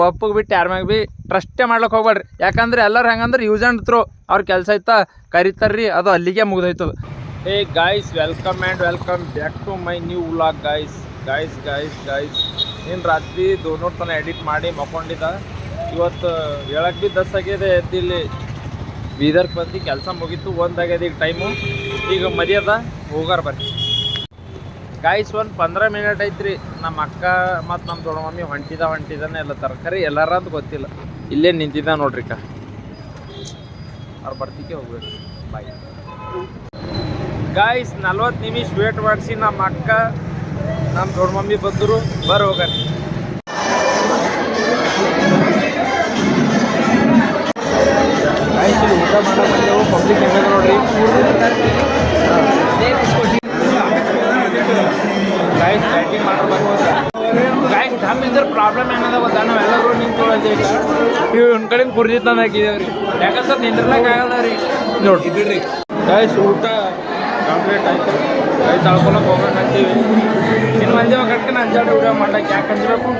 ಒಪ್ಪಗ್ ಬಿಟ್ಟು ಯಾರ ಮ್ಯಾಗ ಬಿ ಟ್ರಸ್ಟೇ ಮಾಡ್ಲಕ್ ಹೋಗ್ಬೇಡ್ರಿ. ಯಾಕಂದ್ರೆ ಎಲ್ಲರೂ ಹೆಂಗಂದ್ರೆ ಯೂಸ್ ಆ್ಯಂಡ್ ಥ್ರೋ ಅವ್ರ ಕೆಲಸ ಐತಾ ಕರಿತಾರ್ರಿ, ಅದು ಅಲ್ಲಿಗೆ ಮುಗ್ದೋಯ್ತದ. Hey guys, welcome and welcome back to my new vlog guys. ನೀನು ರಾತ್ರಿ ದೋನೂರ್ ತನ ಎಡಿಟ್ ಮಾಡಿ ಮಕ್ಕೊಂಡಿದ್ದ. ಇವತ್ತು ಹೇಳಕ್ಕೆ ಬಿ 10 ಆಗಿದೆ. ಎದ್ದಿಲ್ಲಿ ಬೀದರ್ಗೆ ಬಂದು ಕೆಲಸ ಮುಗೀತು, 1 ಆಗ್ಯದ ಈಗ ಟೈಮು. ಈಗ ಮರ್ಯಾದ ಹೋಗಾರ ಬರ್ರಿ ಗಾಯ್ಸ್. ಒಂದು 15 ಮಿನಿಟ್ ಐತ್ರಿ. ನಮ್ಮ ಅಕ್ಕ ಮತ್ತು ನಮ್ಮ ದೊಡ್ಡ ಮಮ್ಮಿ ಹೊಂಟಿದಾನೆ ಎಲ್ಲ ತರಕಾರಿ ಎಲ್ಲಾರ ಅಂತ ಗೊತ್ತಿಲ್ಲ. ಇಲ್ಲೇ ನಿಂತಿದ್ದ ನೋಡ್ರಿಕ, ಅವ್ರು ಬರ್ತಿಕ್ಕೆ ಹೋಗ್ಬೇಕು. Bye guys. 40 ನಿಮಿಷ ವೇಟ್ ಮಾಡಿಸಿ ನಮ್ಮ ಅಕ್ಕ ನಮ್ಮ ದೊಡ್ಡ ಮಮ್ಮಿ ಬಂದರು. ಹೋಗಾರ ಗಾಯ್ಸ್. ಇಲ್ಲಿ ಊಟ ಮಾಡೋ ಬಂದೆವು. ಪಬ್ಲಿಕ್ ಹೆಂಗ ನೋಡ್ರಿ ಗಾಯ್ಸ್. ಬ್ಯಾಟಿಂಗ್ ಮಾಡ್ಬೇಕು ಗಾಯ್ಸ್. ನಮ್ಮಿಂದ್ರ ಪ್ರಾಬ್ಲಮ್ ಏನದ ಗೊತ್ತಾ, ನಾವೆಲ್ಲರೂ ನಿಂತ್ಕೊಳ್ಳೋದೇವಿ. ಇವು ಒಂದು ಕಡೆ ಕುರ್ಜಿತ್ತಂದು ಹಾಕಿದೇವ್ರಿ, ಯಾಕಂದ್ರೆ ನಿಂದ್ರಲಕ್ಕೆ ಆಗಲ್ಲ ರೀ. ನೋಡ್ರಿ ಗಾಯ್ಸ್, ಊಟ ಕಂಪ್ಲೀಟ್ ಆಯ್ತು. ಗಾಯ್ಸ್ ತಳ್ಕೊಳಕ್ಕೆ ಹೋಗೋಕೆ ಅಂತೀವಿ. ಇನ್ನು ಮಂದಿ ಕಟ್ಕೊಂಡು ಅಂಜಾಡಿ ಊಟ ಮಾಡಕ್ಕೆ ಯಾಕೆ ಅಂಜಬೇಕು.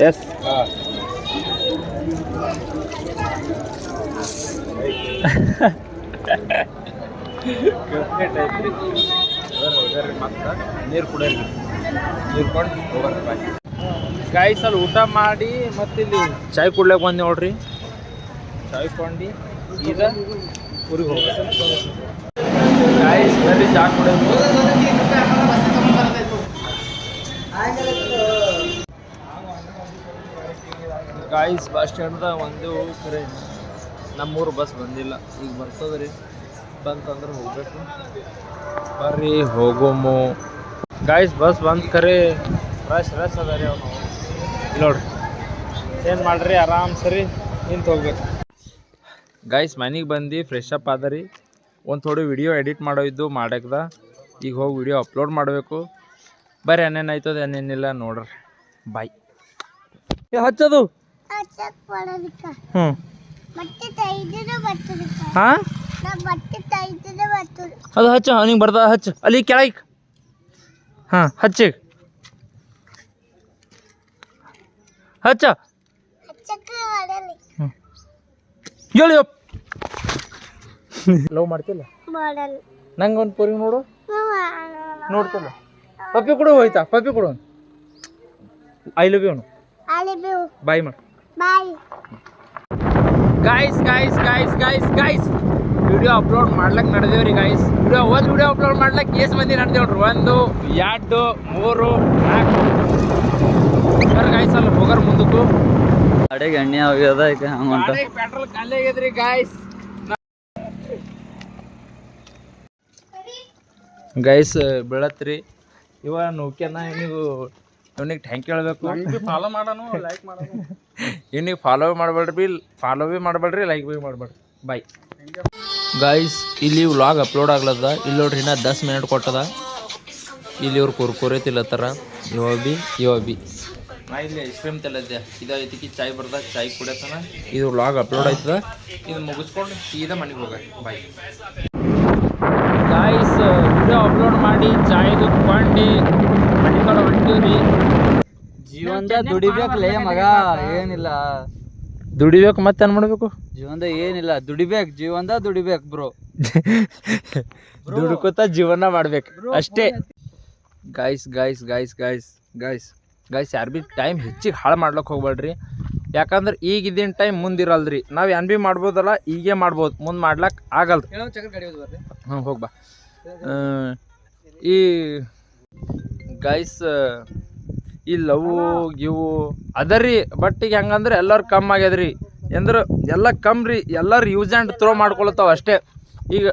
ಎಸ್ ಕಂಪ್ಲೀಟ್ ಐತ್ರಿ. ಮತ್ತೆ ನೀರು ಕುಡಿಯೋರಿ, ನೀರು ಕೊಂಡು ಹೋಗೋಣ ಗಾಯ್ಸ್. ಅಲ್ಲಿ ಊಟ ಮಾಡಿ ಮತ್ತೆ ಇಲ್ಲಿ ಚಾಯ್ ಕುಡ್ಲಕ್ಕೆ ಬಂದು ನೋಡ್ರಿ. ಚಾಯ್ ಕೊಂಡು ಈಗ ಊರಿಗೆ ಹೋಗ್ಬೇಕು ಗಾಯ್ಸ್. ಬರ್ರಿ ಚಾ ಕುಡಿಯೋದು. ಗಾಯ್ಸ್ ಬಸ್ ಸ್ಟ್ಯಾಂಡ್ದ ಒಂದು ಖರೆ ನಮ್ಮೂರು ಬಸ್ ಬಂದಿಲ್ಲ, ಈಗ ಬರ್ತದ್ರಿ. ಬಂತಂದ್ರೆ ಹೋಗ್ಬೇಕು. ಬರ್ರಿ ಹೋಗೋಮು ಗಾಯ್ಸ್. ಬಸ್ ಬಂದು ಖರೆ ರಶ್ ಅದ ರೀ. ಅವ್ನು ನೋಡ್ರಿ ಏನು ಮಾಡ್ರಿ, ಆರಾಮ್ ಸರಿ ನಿಂತು ಹೋಗ್ಬೇಕು ಗಾಯ್ಸ್. ಮನೆಗೆ ಬಂದು ಫ್ರೆಶ್ ಅಪ್ ಆದರಿ. ಒಂದು ಥೋಡಿ ವಿಡಿಯೋ ಎಡಿಟ್ ಮಾಡೋ ಇದ್ದು ಮಾಡಕ್ದ. ಈಗ ಹೋಗಿ ವಿಡಿಯೋ ಅಪ್ಲೋಡ್ ಮಾಡಬೇಕು. ಬರ್ರಿ ಏನೇನಾಯ್ತದ ಏನೇನಿಲ್ಲ ನೋಡ್ರಿ. ಬಾಯ್. ಹಚ್ಚದು ಹಾಂ ಅದು ಹಚ್ಚ. ನಿಂಗೆ ಬರ್ದ ಹಚ್ಚ ಅಲ್ಲಿ ಕೆಳಗೆ. ಹಾಂ ಹಚ್ಚಿ ಹಚ್ಚ. ಹೇಳಿ ಲವ್ ಮಾಡ್ತಿಲ್ಲ ನಂಗೆ ಒಂದು ಪೋರಿ ನೋಡು. ನೋಡ್ತಿಲ್ಲ. ಪಪ್ಪಿ ಕೊಡು ಹೋಯ್ತಾ. ಪಪ್ಪಿ ಕೊಡು. I love you. ಬಾಯ್ ಮಾಡು. ಗಾಯ್ಸ್ ವಿಡಿಯೋ ಅಪ್ಲೋಡ್ ಮಾಡ್ಲಕ್ಕೆ ನಡೆದೇವ್ರಿ ಗಾಯ್ಸ್. ವಿಡಿಯೋ ಅಪ್ಲೋಡ್ ಮಾಡ್ಲಕ್ಕೆ ಎಷ್ಟು ಮಂದಿ ನಡೆದೇವ್ರಿ? 1 2 3 4 ಗಾಯ್ಸ್. ಅಲ್ಲಿ ಹೋಗಾರ ಮುಂದಕ್ಕೂ ಅಡೆಗೆ ಎಣ್ಣೆ ಆಗ್ಯದ. ಈಗ ಪೆಟ್ರೋಲ್ ಖಾಲಿ ಆಗ್ಯದ್ರಿ ಗಾಯ್ಸ್. ಬೀಳತ್ರಿ ಇವ ನೋಕ್ಯನ. ಇವನಿಗೆ ಥ್ಯಾಂಕ್ ಯು ಹೇಳ್ಬೇಕು. ಫಾಲೋ ಮಾಡೋನು, ಲೈಕ್ ಮಾಡೋನು. ಇವನಿಗೆ ಫಾಲೋ ಬಿ ಮಾಡಬೇಡ್ರಿ, ಲೈಕ್ ಬಿ ಮಾಡಬೇಡ್ರಿ. Bye guys. ಇಲ್ಲಿ ವ್ಲಾಗ್ ಅಪ್ಲೋಡ್ ಆಗ್ಲದ. ಇಲ್ಲಿ ನೋಡ್ರಿ ಇನ್ನ 10 ಮಿನಿಟ್ ಕೊಟ್ಟದ. ಇಲ್ಲಿ ಇವ್ರು ಕುರ್ಕುರೆ ತಿಲ್ಲತ್ತಾರ. ಇವ ಬಿ ನಾ ಇಲ್ಲಿ ಐಸ್ ಕ್ರೀಮ್ ತಿಲ್ಲದ್ದೆ. ಇದೈತಿಕಿ ಚಾಯ್ ಬರ್ದ. ಚಾಯ್ ಕುಡಿಯತನ. ಇದು ವ್ಲಾಗ್ ಅಪ್ಲೋಡ್ ಆಯ್ತದ. ಇದು ಮುಗಿಸ್ಕೊಂಡು ಸೀದಾ ಮನೆಗೆ ಹೋಗ. Bye guys. ವಿಡಿಯೋ ಅಪ್ಲೋಡ್ ಮಾಡಿ ಚಾಯ್ದು ಕೊಂಡು ಮನೆ ಕಡೆ ಹೊಂಟೀವ್ರಿ. ಜೀವನದ ದುಡಿಬೇಕಲೇ ಮಗ, ಏನಿಲ್ಲ. ದುಡಿಬೇಕು. ಮತ್ತೆ ಏನು ಮಾಡಬೇಕು ಜೀವನದ? ಏನಿಲ್ಲ, ದುಡಿಬೇಕು. ಜೀವನದ ದುಡಿಬೇಕು ಬ್ರೋ. ದುಡ್ಕೋತ ಜೀವನ ಮಾಡ್ಬೇಕು ಅಷ್ಟೇ ಗಾಯ್ಸ್. ಯಾರು ಭೀ ಟೈಮ್ ಹೆಚ್ಚಿಗೆ ಹಾಳು ಮಾಡ್ಲಿಕ್ಕೆ ಹೋಗ್ಬೇಡ್ರಿ. ಯಾಕಂದ್ರೆ ಈಗಿದ್ದಿನ ಟೈಮ್ ಮುಂದಿರಲ್ರಿ. ನಾವು ಏನು ಭೀ ಮಾಡ್ಬೋದಲ್ಲ, ಈಗೇ ಮಾಡ್ಬೋದು, ಮುಂದೆ ಮಾಡ್ಲಕ್ಕೆ ಆಗಲ್ರಿ. ಹ್ಞೂ ಹೋಗ್ಬಾ. ಈ ಗಾಯ್ಸ್ ಈ ಲವ್ ಗಿವು ಅದರಿ. ಬಟ್ ಈಗ ಹೆಂಗಂದ್ರೆ ಎಲ್ಲರೂ ಕಮ್ಮಿ ಆಗ್ಯದ್ರಿ. ಅಂದ್ರೆ ಎಲ್ಲ ಕಮ್ಮಿ ರೀ. ಎಲ್ಲರೂ ಯೂಸ್ ಆ್ಯಂಡ್ ಥ್ರೋ ಮಾಡ್ಕೊಳತ್ತಾವ ಅಷ್ಟೇ. ಈಗ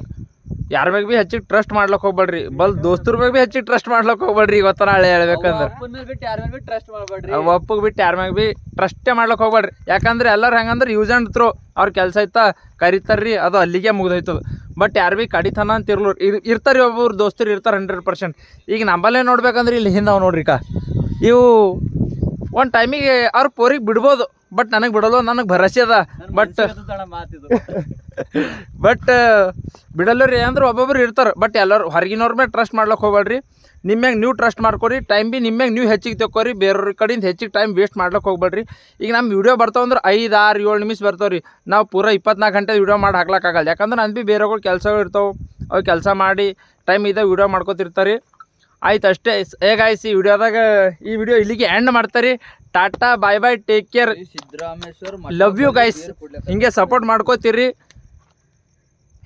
ಯಾರ ಮ್ಯಾಗ ಭೀ ಹೆಚ್ಚಿಗೆ ಟ್ರಸ್ಟ್ ಮಾಡ್ಲಕ್ಕೆ ಹೋಗ್ಬೇಡ್ರಿ. ದೋಸ್ತರ ಮ್ಯಾಗ ಭೀ ಹೆಚ್ಚಿಗೆ ಟ್ರಸ್ಟ್ ಮಾಡ್ಲಕ್ಕೆ ಹೋಗ್ಬೇಡ್ರಿ. ಇವತ್ತು ನಾಳೆ ಹೇಳ್ಬೇಕಂದ್ರೆ ಒಪ್ಪಗೆ ಬಿಟ್ಟು ಯಾರ ಮ್ಯಾಗ ಭೀ ಟ್ರಸ್ಟೇ ಮಾಡ್ಲಕ್ಕೆ ಹೋಗ್ಬೇಡ್ರಿ. ಯಾಕಂದ್ರೆ ಎಲ್ಲರೂ ಹೆಂಗಂದ್ರೆ ಯೂಸ್ ಆ್ಯಂಡ್ ಥ್ರೋ ಅವ್ರ ಕೆಲಸ ಐತಾ ಕರಿತಾರ್ರಿ, ಅದು ಅಲ್ಲಿಗೆ ಮುಗ್ದೋಯ್ತದ. ಬಟ್ ಯಾರು ಭೀ ಕಡಿತನ ಅಂತ ಇರ್ತಾರೆ. ಒಬ್ಬರು ದೋಸ್ತರು ಇರ್ತಾರೆ 100%. ಈಗ ನಂಬಲ್ಲೇ ನೋಡ್ಬೇಕಂದ್ರೆ ಇಲ್ಲಿ ಹಿಂದೆ ನೋಡ್ರಿ ಇವು ಒಂದು ಟೈಮಿಗೆ ಅವ್ರ ಪೋರಿಗೆ ಬಿಡ್ಬೋದು, ಬಟ್ ನನಗೆ ಬಿಡೋದು ನನಗೆ ಭರವಸೆ ಅದ. ಬಟ್ ಬಿಡಲ್ಲ ರೀ ಅಂದ್ರೆ ಒಬ್ಬೊಬ್ರು ಇರ್ತಾರೆ. ಬಟ್ ಎಲ್ಲರೂ ಹೊರಗಿನವ್ರ ಮೇಲೆ ಟ್ರಸ್ಟ್ ಮಾಡ್ಲಿಕ್ಕೆ ಹೋಗ್ಬೇಡ್ರಿ. ನಿಮ್ಮ್ಯಾಗ ನೀವು ಟ್ರಸ್ಟ್ ಮಾಡ್ಕೊರಿ, ಟೈಮ್ ಭೀ ನಿಮ್ಮ್ಯಾಗ ನೀವು ಹೆಚ್ಚಿಗೆ ತಗೋರಿ, ಬೇರೆಯವ್ರ ಕಡೆಯಿಂದ ಹೆಚ್ಚಿಗೆ ಟೈಮ್ ವೇಸ್ಟ್ ಮಾಡ್ಲಿಕ್ಕೆ ಹೋಗ್ಬೇಡ್ರಿ. ಈಗ ನಮ್ಮ ವೀಡಿಯೋ ಬರ್ತಾವಂದ್ರೆ 5, 6, 7 ನಿಮಿಷ ಬರ್ತಾವೆ ರೀ. ನಾವು ಪೂರ 24 ಗಂಟೆ ವೀಡಿಯೋ ಮಾಡಿ ಹಾಕ್ಲಿಕ್ಕಾಗಲ್ಲ. ಯಾಕಂದ್ರೆ ನಾನು ಭೀ ಬೇರೆಗಳು ಕೆಲಸಗಳು ಇರ್ತಾವೆ, ಅವು ಕೆಲಸ ಮಾಡಿ ಟೈಮ್ ಇದೆ ವೀಡಿಯೋ ಮಾಡ್ಕೋತಿರ್ತಾರೆ. ಆಯ್ತು ಅಷ್ಟೇ. ಹೇಗಾಯ್ಸಿ ಈ ವಿಡಿಯೋ ಇಲ್ಲಿಗೆ ಎಂಡ್ ಮಾಡ್ತಾರೆ. Tata bye bye, take care, Siddarameshwar love you guys. ಹಿಂಗೆ ಸಪೋರ್ಟ್ ಮಾಡ್ಕೋತೀರಿ,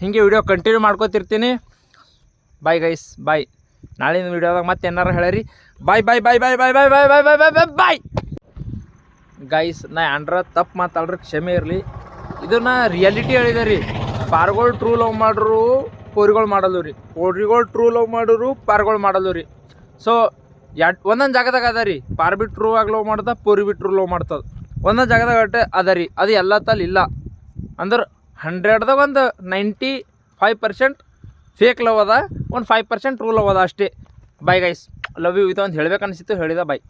ಹಿಂಗೆ ವಿಡಿಯೋ ಕಂಟಿನ್ಯೂ ಮಾಡ್ಕೋತಿರ್ತೀನಿ. Bye guys, bye. ನಾಳಿನ ವಿಡಿಯೋದಾಗ ಮತ್ತೆ ಏನಾರು ಹೇಳಿರಿ. Bye bye bye bye bye bye bye bye bye bye bye bye guys. ನಾ ಏನ್ರ ತಪ್ಪು ಮಾತಾಡ್ರಿ ಕ್ಷಮೆ ಇರಲಿ. ಇದನ್ನ ರಿಯಾಲಿಟಿ ಹೇಳಿದೆ ರೀ. ಪಾರ್ಗಳು ಟ್ರೂ ಲವ್ ಮಾಡ್ರು, ಪೋರಿಗಳು ಮಾಡಲ್ಲ ರೀ. ಪೋರಿಗಳು ಟ್ರೂ ಲವ್ ಮಾಡೋರು, ಪಾರ್ಗಳು ಮಾಡಲ್ಲ ರೀ. ಸೊ ಒಂದೊಂದು ಜಾಗದಾಗ ಅದ ರೀ. ಪಾರ್ ಬಿಟ್ಟು ಟ್ರೂ ಆಗಿ ಲವ್ ಮಾಡ್ದ, ಪೋರಿ ಬಿಟ್ಟು ಟ್ರೂ ಲವ್ ಮಾಡ್ತದೆ. ಒಂದೊಂದು ಜಾಗದಾಗ ಅಟ್ಟೆ ಅದ ರೀ. ಅದು ಎಲ್ಲ ತಲ್ಲಿ ಇಲ್ಲ ಅಂದ್ರೆ 100ದಾಗ ಒಂದು 95% ಫೇಕ್ ಲವ್ ಅದ, ಒಂದು 5% ಟ್ರೂ ಲವ್ ಅದ ಅಷ್ಟೇ. Bye guys, love you. ಇದು ಒಂದು ಹೇಳ್ಬೇಕು ಅನಿಸಿತ್ತು, ಹೇಳಿದ. ಬಾಯ್.